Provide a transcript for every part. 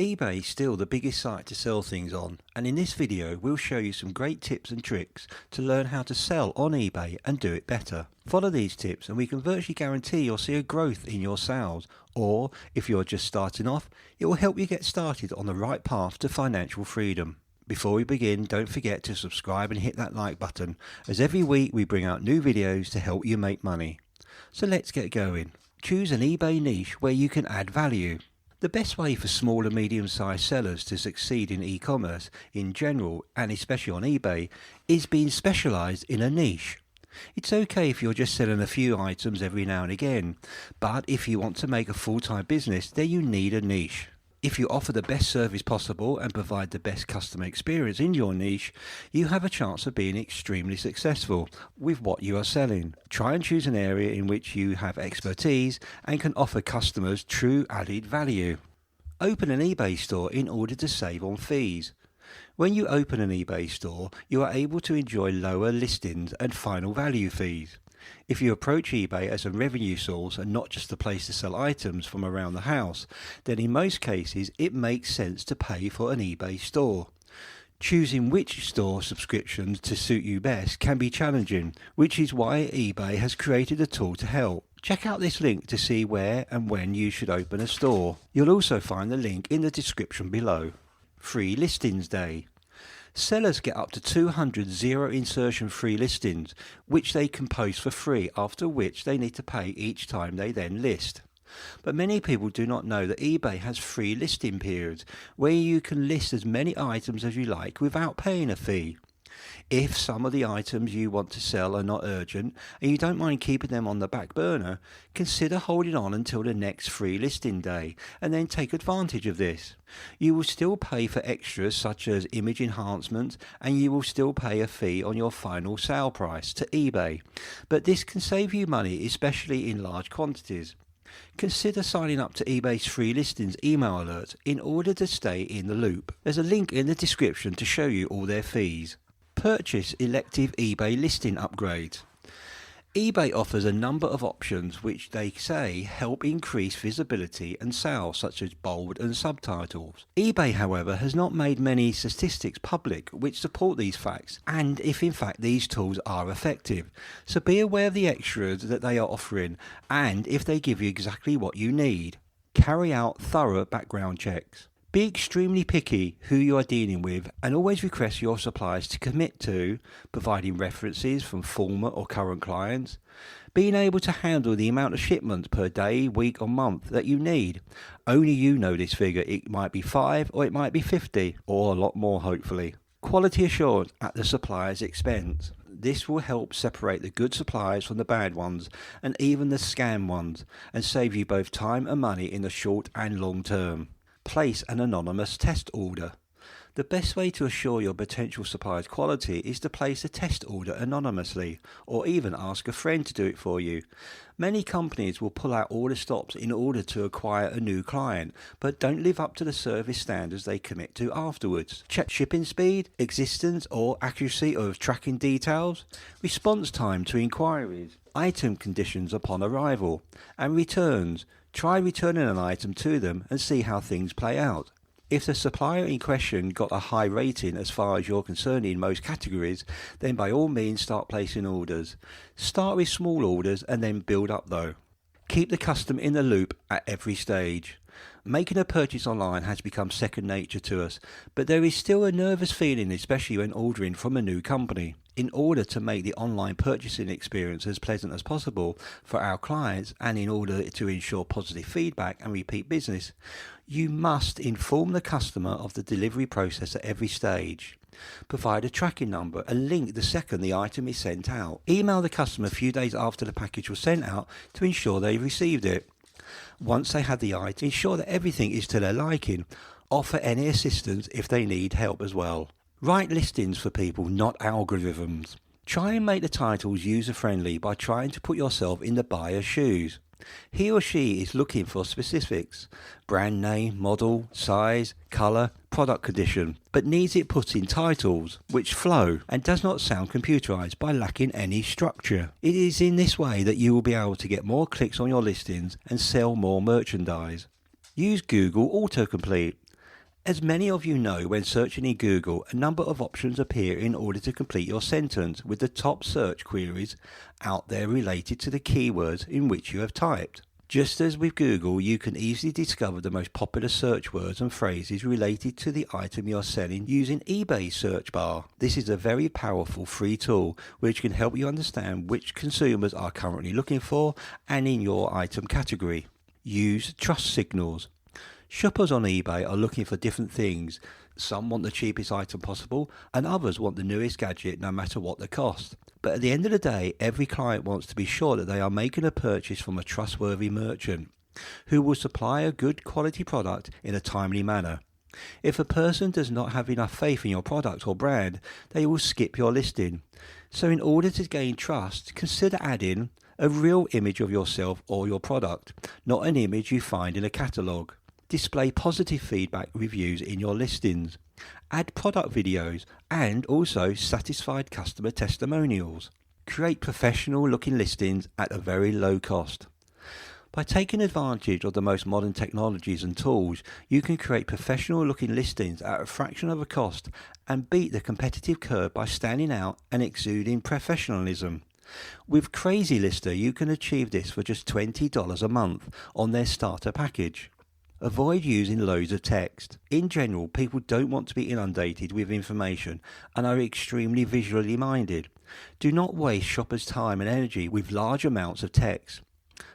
eBay is still the biggest site to sell things on, and in this video we'll show you some great tips and tricks to learn how to sell on eBay and do it better. Follow these tips and we can virtually guarantee you'll see a growth in your sales, or if you're just starting off, it will help you get started on the right path to financial freedom. Before we begin, don't forget to subscribe and hit that like button, as every week we bring out new videos to help you make money. So let's get going. Choose an eBay niche where you can add value. The best way for small and medium-sized sellers to succeed in e-commerce in general, and especially on eBay, is being specialised in a niche. It's okay if you're just selling a few items every now and again, but if you want to make a full-time business, then you need a niche. If you offer the best service possible and provide the best customer experience in your niche, you have a chance of being extremely successful with what you are selling. Try and choose an area in which you have expertise and can offer customers true added value. Open an eBay store in order to save on fees. When you open an eBay store, you are able to enjoy lower listings and final value fees. If you approach eBay as a revenue source and not just a place to sell items from around the house, then in most cases it makes sense to pay for an eBay store. Choosing which store subscriptions to suit you best can be challenging, which is why eBay has created a tool to help. Check out this link to see where and when you should open a store. You'll also find the link in the description below. Free Listings Day. Sellers get up to 200 zero insertion free listings, which they can post for free, after which they need to pay each time they then list. But many people do not know that eBay has free listing periods, where you can list as many items as you like without paying a fee. If some of the items you want to sell are not urgent and you don't mind keeping them on the back burner, consider holding on until the next free listing day and then take advantage of this. You will still pay for extras such as image enhancements, and you will still pay a fee on your final sale price to eBay, but this can save you money, especially in large quantities. Consider signing up to eBay's free listings email alerts in order to stay in the loop. There's a link in the description to show you all their fees. Purchase elective eBay listing upgrades. eBay offers a number of options which they say help increase visibility and sales, such as bold and subtitles. eBay, however, has not made many statistics public which support these facts, and if in fact these tools are effective. So be aware of the extras that they are offering and if they give you exactly what you need. Carry out thorough background checks. Be extremely picky who you are dealing with and always request your suppliers to commit to providing references from former or current clients, being able to handle the amount of shipments per day, week or month that you need. Only you know this figure. It might be 5 or it might be 50 or a lot more, hopefully. Quality assurance at the supplier's expense. This will help separate the good suppliers from the bad ones and even the scam ones, and save you both time and money in the short and long term. Place an anonymous test order. The best way to assure your potential supplier's quality is to place a test order anonymously, or even ask a friend to do it for you. Many companies will pull out order stops in order to acquire a new client, but don't live up to the service standards they commit to afterwards. Check shipping speed, existence or accuracy of tracking details, response time to inquiries, item conditions upon arrival, and returns. Try returning an item to them and see how things play out. If the supplier in question got a high rating as far as you're concerned in most categories, then by all means start placing orders. Start with small orders and then build up though. Keep the customer in the loop at every stage. Making a purchase online has become second nature to us, but there is still a nervous feeling, especially when ordering from a new company. In order to make the online purchasing experience as pleasant as possible for our clients, and in order to ensure positive feedback and repeat business, you must inform the customer of the delivery process at every stage. Provide a tracking number and link the second the item is sent out. Email the customer a few days after the package was sent out to ensure they received it. Once they have the item, ensure that everything is to their liking. Offer any assistance if they need help as well. Write listings for people, not algorithms. Try and make the titles user-friendly by trying to put yourself in the buyer's shoes. He or she is looking for specifics, brand name, model, size, colour, product condition, but needs it put in titles which flow and does not sound computerized by lacking any structure. It is in this way that you will be able to get more clicks on your listings and sell more merchandise. Use Google autocomplete. As many of you know, when searching in Google, a number of options appear in order to complete your sentence, with the top search queries out there related to the keywords in which you have typed. Just as with Google, you can easily discover the most popular search words and phrases related to the item you're selling using eBay's search bar. This is a very powerful free tool which can help you understand which consumers are currently looking for and in your item category. Use trust signals. Shoppers on eBay are looking for different things. Some want the cheapest item possible, and others want the newest gadget no matter what the cost. But at the end of the day, every client wants to be sure that they are making a purchase from a trustworthy merchant who will supply a good quality product in a timely manner. If a person does not have enough faith in your product or brand, they will skip your listing. So in order to gain trust, consider adding a real image of yourself or your product, not an image you find in a catalogue. Display positive feedback reviews in your listings. Add product videos and also satisfied customer testimonials. Create professional looking listings at a very low cost. By taking advantage of the most modern technologies and tools, you can create professional looking listings at a fraction of the cost and beat the competitive curve by standing out and exuding professionalism. With Crazy Lister, you can achieve this for just $20 a month on their starter package. Avoid using loads of text. In general, people don't want to be inundated with information and are extremely visually minded. Do not waste shoppers' time and energy with large amounts of text.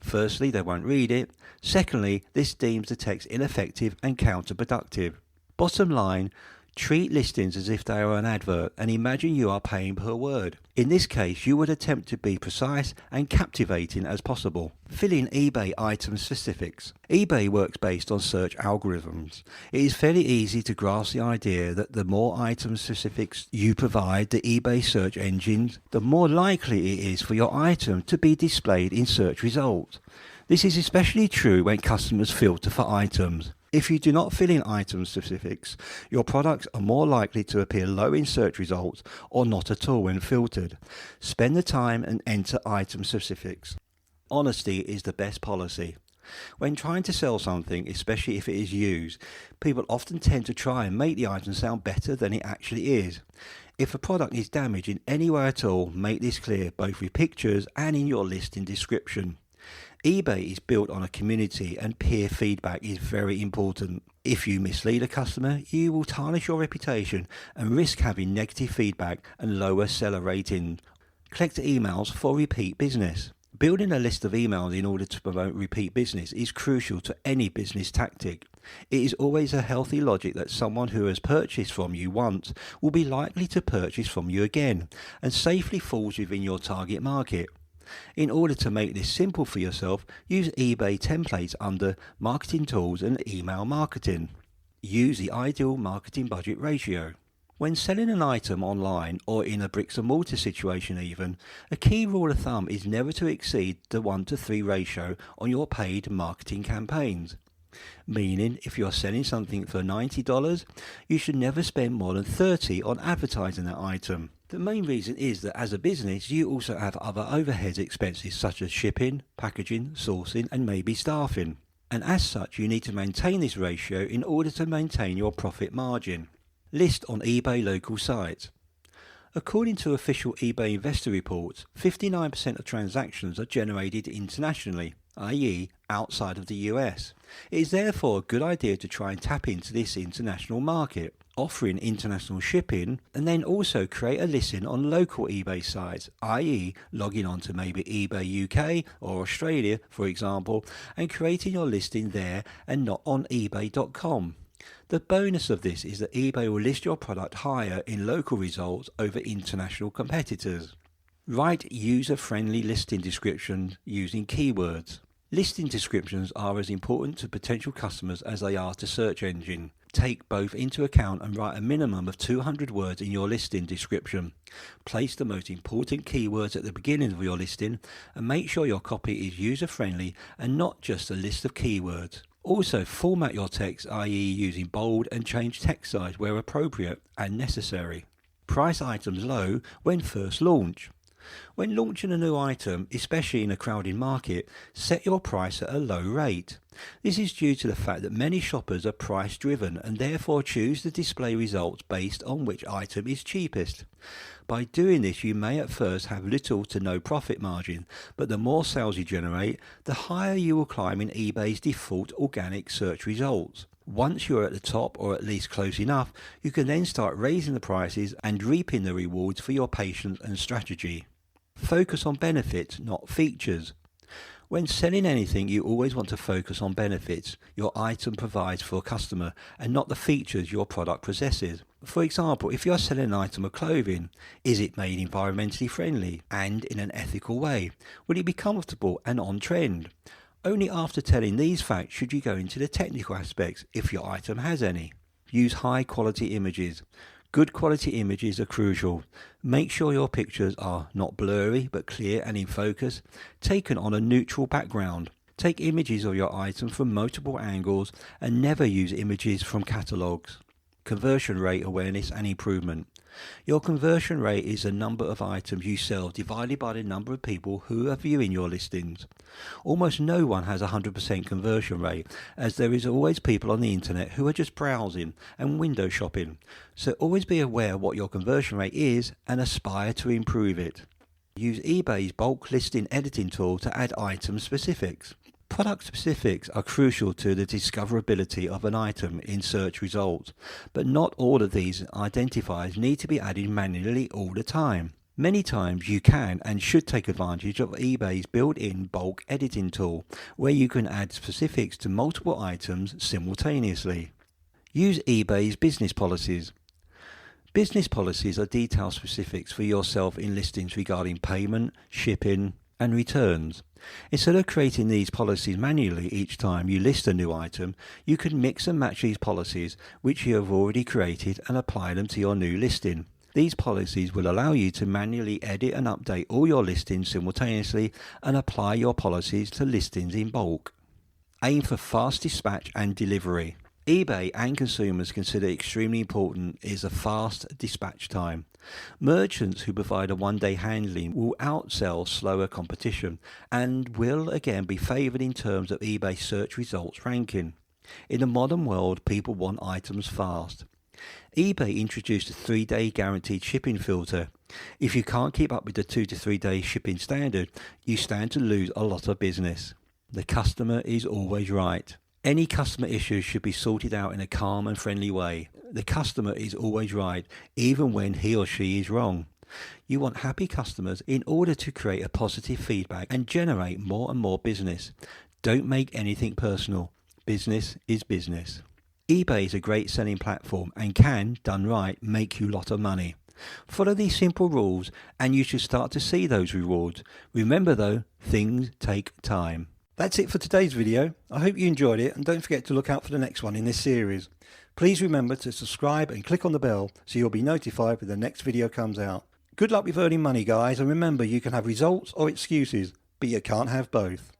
Firstly, they won't read it. Secondly, this deems the text ineffective and counterproductive. Bottom line, treat listings as if they are an advert and imagine you are paying per word. In this case, you would attempt to be precise and captivating as possible. Fill in eBay item specifics. eBay works based on search algorithms. It is fairly easy to grasp the idea that the more item specifics you provide the eBay search engines, the more likely it is for your item to be displayed in search results. This is especially true when customers filter for items. If you do not fill in item specifics, your products are more likely to appear low in search results or not at all when filtered. Spend the time and enter item specifics. Honesty is the best policy. When trying to sell something, especially if it is used, people often tend to try and make the item sound better than it actually is. If a product is damaged in any way at all, make this clear both with pictures and in your listing description. eBay is built on a community and peer feedback is very important. If you mislead a customer, you will tarnish your reputation and risk having negative feedback and lower seller rating. Collect emails for repeat business. Building a list of emails in order to promote repeat business is crucial to any business tactic. It is always a healthy logic that someone who has purchased from you once will be likely to purchase from you again and safely falls within your target market. In order to make this simple for yourself, use eBay templates under Marketing Tools and Email Marketing. Use the ideal marketing budget ratio. When selling an item online or in a bricks and mortar situation even, a key rule of thumb is never to exceed the 1:3 ratio on your paid marketing campaigns. Meaning, if you are selling something for $90, you should never spend more than $30 on advertising that item. The main reason is that as a business, you also have other overhead expenses such as shipping, packaging, sourcing, and maybe staffing. And as such, you need to maintain this ratio in order to maintain your profit margin. List on eBay local sites. According to official eBay investor reports, 59% of transactions are generated internationally, i.e. outside of the US. It is therefore a good idea to try and tap into this international market, offering international shipping, and then also create a listing on local eBay sites, i.e. logging on to maybe eBay UK or Australia, for example, and creating your listing there and not on ebay.com. The bonus of this is that eBay will list your product higher in local results over international competitors. Write user-friendly listing descriptions using keywords. Listing descriptions are as important to potential customers as they are to search engine. Take both into account and write a minimum of 200 words in your listing description. Place the most important keywords at the beginning of your listing and make sure your copy is user-friendly and not just a list of keywords. Also, format your text, i.e. using bold and change text size where appropriate and necessary. Price items low when first launched. When launching a new item, especially in a crowded market, set your price at a low rate. This is due to the fact that many shoppers are price driven and therefore choose to display results based on which item is cheapest. By doing this, you may at first have little to no profit margin, but the more sales you generate, the higher you will climb in eBay's default organic search results. Once you're at the top, or at least close enough, you can then start raising the prices and reaping the rewards for your patience and strategy. Focus on benefits, not features. When selling anything, you always want to focus on benefits your item provides for a customer and not the features your product possesses. For example, if you are selling an item of clothing, is it made environmentally friendly and in an ethical way? Will it be comfortable and on trend? Only after telling these facts should you go into the technical aspects if your item has any. Use high quality images. Good quality images are crucial. Make sure your pictures are not blurry but clear and in focus, taken on a neutral background. Take images of your item from multiple angles and never use images from catalogues. Conversion rate awareness and improvement. Your conversion rate is the number of items you sell divided by the number of people who are viewing your listings. Almost no one has a 100% conversion rate, as there is always people on the internet who are just browsing and window shopping. So always be aware what your conversion rate is and aspire to improve it. Use eBay's bulk listing editing tool to add item specifics. Product specifics are crucial to the discoverability of an item in search results, but not all of these identifiers need to be added manually all the time. Many times you can and should take advantage of eBay's built-in bulk editing tool, where you can add specifics to multiple items simultaneously. Use eBay's business policies. Business policies are detailed specifics for yourself in listings regarding payment, shipping, and returns. Instead of creating these policies manually each time you list a new item, you can mix and match these policies which you have already created and apply them to your new listing. These policies will allow you to manually edit and update all your listings simultaneously and apply your policies to listings in bulk. Aim for fast dispatch and delivery. eBay and consumers consider extremely important is a fast dispatch time. Merchants who provide a one-day handling will outsell slower competition and will again be favoured in terms of eBay search results ranking. In the modern world, people want items fast. eBay introduced a 3-day guaranteed shipping filter. If you can't keep up with the 2 to 3 day shipping standard, you stand to lose a lot of business. The customer is always right. Any customer issues should be sorted out in a calm and friendly way. The customer is always right, even when he or she is wrong. You want happy customers in order to create a positive feedback and generate more and more business. Don't make anything personal. Business is business. eBay is a great selling platform and can, done right, make you a lot of money. Follow these simple rules and you should start to see those rewards. Remember though, things take time. That's it for today's video. I hope you enjoyed it and don't forget to look out for the next one in this series. Please remember to subscribe and click on the bell so you'll be notified when the next video comes out. Good luck with earning money guys, and remember you can have results or excuses, but you can't have both.